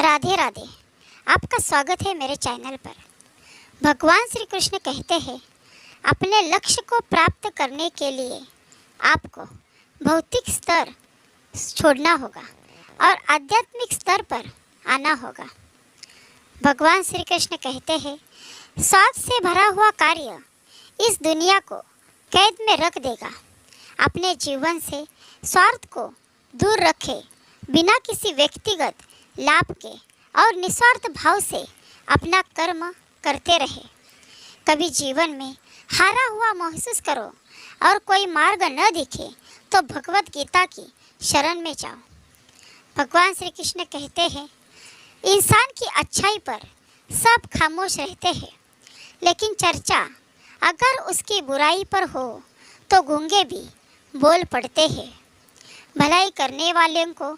राधे राधे। आपका स्वागत है मेरे चैनल पर। भगवान श्री कृष्ण कहते हैं अपने लक्ष्य को प्राप्त करने के लिए आपको भौतिक स्तर छोड़ना होगा और आध्यात्मिक स्तर पर आना होगा। भगवान श्री कृष्ण कहते हैं स्वार्थ से भरा हुआ कार्य इस दुनिया को कैद में रख देगा। अपने जीवन से स्वार्थ को दूर रखें, बिना किसी व्यक्तिगत लाभ के और निस्वार्थ भाव से अपना कर्म करते रहे। कभी जीवन में हारा हुआ महसूस करो और कोई मार्ग न दिखे तो भगवत गीता की शरण में जाओ। भगवान श्री कृष्ण कहते हैं इंसान की अच्छाई पर सब खामोश रहते हैं, लेकिन चर्चा अगर उसकी बुराई पर हो तो गूंगे भी बोल पड़ते हैं। भलाई करने वाले को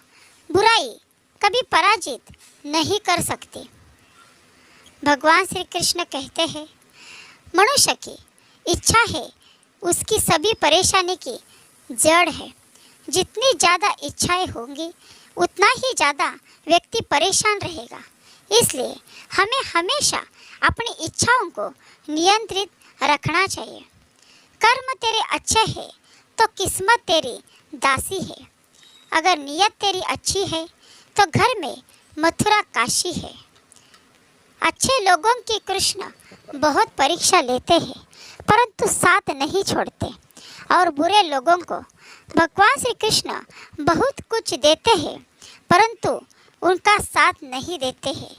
बुराई कभी पराजित नहीं कर सकती। भगवान श्री कृष्ण कहते हैं मनुष्य की इच्छा है उसकी सभी परेशानी की जड़ है। जितनी ज़्यादा इच्छाएं होंगी उतना ही ज़्यादा व्यक्ति परेशान रहेगा। इसलिए हमें हमेशा अपनी इच्छाओं को नियंत्रित रखना चाहिए। कर्म तेरे अच्छे हैं तो किस्मत तेरी दासी है। अगर नीयत तेरी अच्छी है तो घर में मथुरा काशी है। अच्छे लोगों की कृष्ण बहुत परीक्षा लेते हैं परंतु साथ नहीं छोड़ते, और बुरे लोगों को भगवान श्री कृष्ण बहुत कुछ देते हैं परंतु उनका साथ नहीं देते हैं।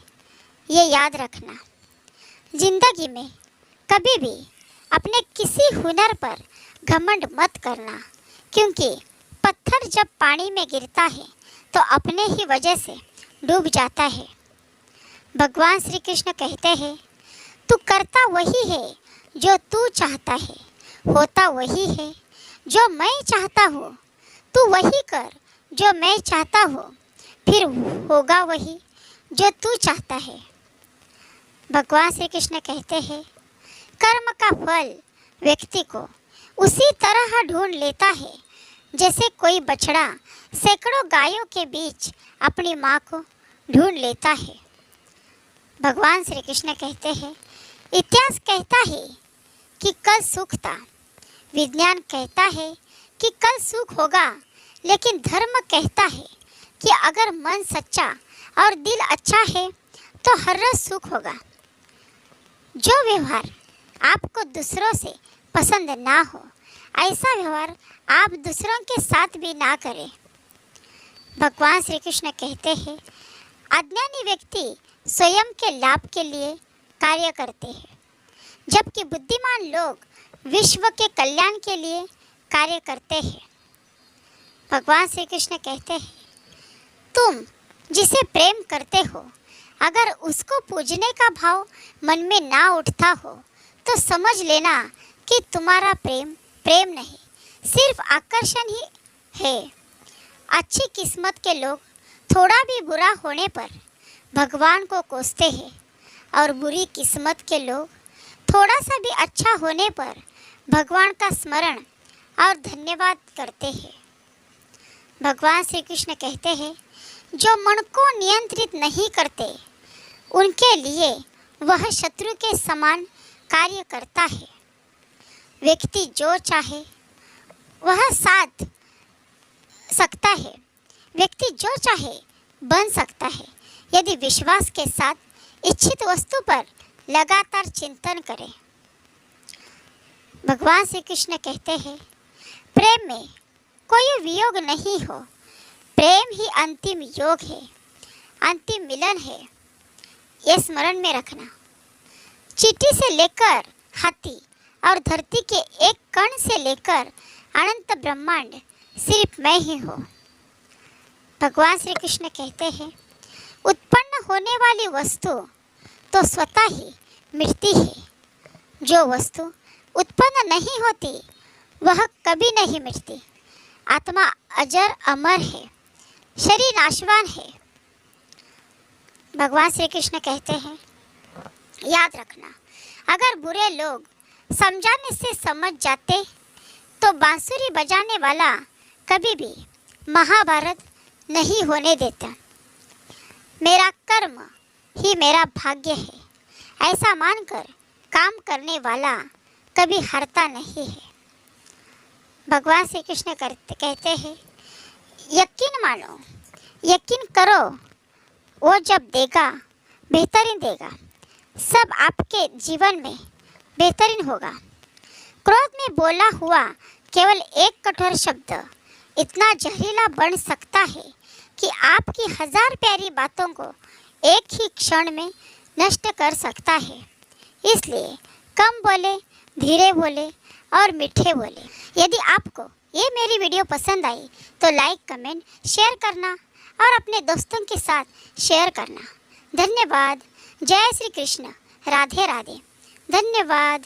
ये याद रखना। जिंदगी में कभी भी अपने किसी हुनर पर घमंड मत करना, क्योंकि पत्थर जब पानी में गिरता है तो अपने ही वजह से डूब जाता है। भगवान श्री कृष्ण कहते हैं तू करता वही है जो तू चाहता है, होता वही है जो मैं चाहता हूँ। तू वही कर जो मैं चाहता हूँ, फिर होगा वही जो तू चाहता है। भगवान श्री कृष्ण कहते हैं कर्म का फल व्यक्ति को उसी तरह ढूंढ लेता है जैसे कोई बछड़ा सैकड़ों गायों के बीच अपनी माँ को ढूंढ लेता है। भगवान श्री कृष्ण कहते हैं इतिहास कहता है कि कल सुख था, विज्ञान कहता है कि कल सुख होगा, लेकिन धर्म कहता है कि अगर मन सच्चा और दिल अच्छा है तो हर रोज सुख होगा। जो व्यवहार आपको दूसरों से पसंद ना हो ऐसा व्यवहार आप दूसरों के साथ भी ना करें। भगवान श्री कृष्ण कहते हैं अज्ञानी व्यक्ति स्वयं के लाभ के लिए कार्य करते हैं, जबकि बुद्धिमान लोग विश्व के कल्याण के लिए कार्य करते हैं। भगवान श्री कृष्ण कहते हैं तुम जिसे प्रेम करते हो अगर उसको पूजने का भाव मन में ना उठता हो तो समझ लेना कि तुम्हारा प्रेम प्रेम नहीं, सिर्फ आकर्षण ही है। अच्छी किस्मत के लोग थोड़ा भी बुरा होने पर भगवान को कोसते हैं, और बुरी किस्मत के लोग थोड़ा सा भी अच्छा होने पर भगवान का स्मरण और धन्यवाद करते हैं। भगवान श्री कृष्ण कहते हैं जो मन को नियंत्रित नहीं करते उनके लिए वह शत्रु के समान कार्य करता है। व्यक्ति जो चाहे वह साध सकता है, व्यक्ति जो चाहे बन सकता है यदि विश्वास के साथ इच्छित वस्तु पर लगातार चिंतन करें। भगवान श्री कृष्ण कहते हैं प्रेम में कोई वियोग नहीं हो, प्रेम ही अंतिम योग है, अंतिम मिलन है। ये स्मरण में रखना। चींटी से लेकर हाथी और धरती के एक कण से लेकर अनंत ब्रह्मांड सिर्फ मैं ही हूँ। भगवान श्री कृष्ण कहते हैं उत्पन्न होने वाली वस्तु तो स्वतः ही मिटती है, जो वस्तु उत्पन्न नहीं होती वह कभी नहीं मिटती। आत्मा अजर अमर है, शरीर नाशवान है। भगवान श्री कृष्ण कहते हैं याद रखना अगर बुरे लोग समझाने से समझ जाते तो बांसुरी बजाने वाला कभी भी महाभारत नहीं होने देता। मेरा कर्म कर्म ही मेरा भाग्य है, ऐसा मानकर काम करने वाला कभी हारता नहीं है। भगवान श्री कृष्ण कहते हैं, यकीन मानो, यकीन करो, वो जब देगा बेहतरीन देगा, सब आपके जीवन में बेहतरीन होगा। क्रोध में बोला हुआ केवल एक कठोर शब्द इतना जहरीला बन सकता है कि आपकी 1000 प्यारी बातों को एक ही क्षण में नष्ट कर सकता है। इसलिए कम बोले, धीरे बोले और मीठे बोले। यदि आपको ये मेरी वीडियो पसंद आई तो लाइक, कमेंट, शेयर करना और अपने दोस्तों के साथ शेयर करना। धन्यवाद। जय श्री कृष्ण। राधे राधे। धन्यवाद।